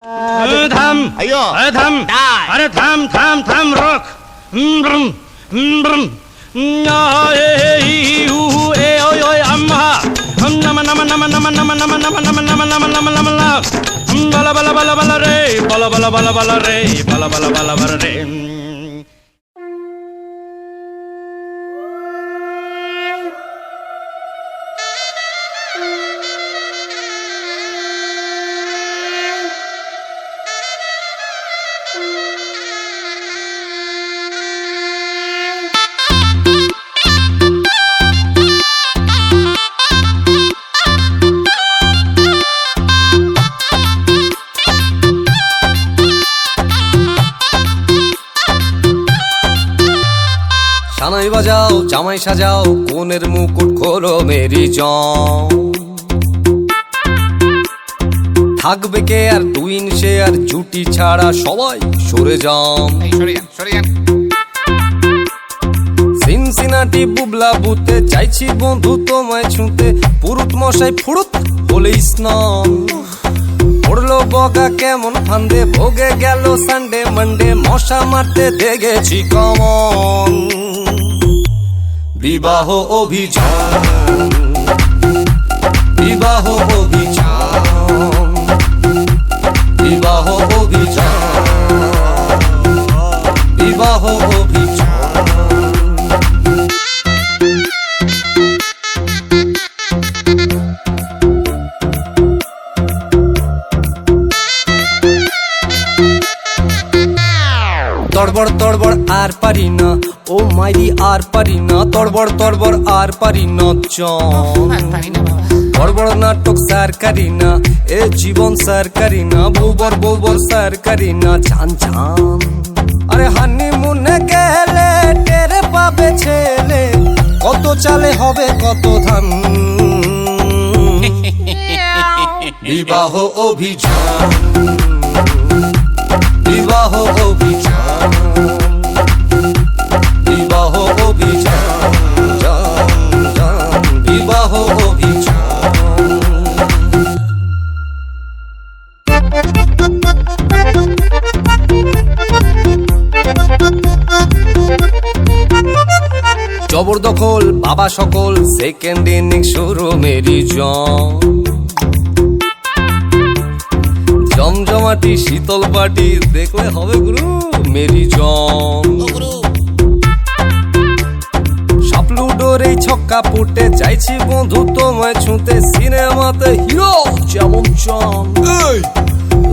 থাম আইয়ো থাম দাই। আরে থাম থাম থাম রক ব্রম ব্রম এ ওই ওই আম্মা নম নম নম নম নম নম নম নম নম নম নম নম বলা বলা বলা বলা রে বলা বলা বলা বলা রে বলা বলা বলা বলা রে সানাই বাজাও জামাই সাজাও কোনের মুকুট খোলো মেরি জম থাকবে কে আর টুইন সে আর জুটি ছাড়া সবাই সরে যাম সিনসিনাটি বুবলা বুতে চাইছি বন্ধু তোমায় ছুঁতে পুরুত মশাই ফুরুত বলে স্নান পড়লো বগা কেমন ফান্দে ভোগে গেল সানডে মানডে মশা মারতে দেখেছি কমন বিবাহ অভিযান বিবাহ অভিযান বিবাহ অভিযান বিবাহ অভিযান তড়বড় তড়বড় আর পারি না ও মাইরি আর পারি না তড়বড় তড়বড় আর পারি না বড় বড় নাটক স্যার করি না এ জীবন স্যার করি না বউবর বউবর স্যার করি না জান জান আরে হানিমুনে গেলে টেরে পাবে ছেলে কত চালে হবে কত ধান বিবাহ অভিযান বিবাহ অভিযান বিবাহ অভিযান বিবাহ অভিযান জবরদখল বাবা সকল সেকেন্ড ইনিংস শুরু মেরি জমজমাটি শীতল পাটি দেখলে হবে গুরু মেরি সাপলুডোর এই ছক্কা পুটে চাইছি বন্ধু তোমায় ছুঁতে সিনেমাতে হিরো যেমন চম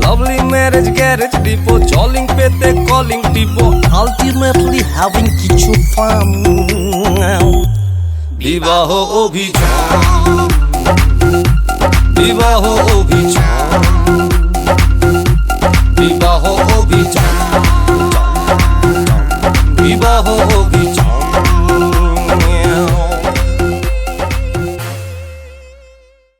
লাভলি ম্যারেজ গ্যারেজ ডিপো জলিং পেতে কলিং টিপো আলটিমেটলি হ্যাভিং কিছু ফান বিবাহ অভিযান বিবাহ অভিযান বিবাহ অভিযান বিবাহ অভিযান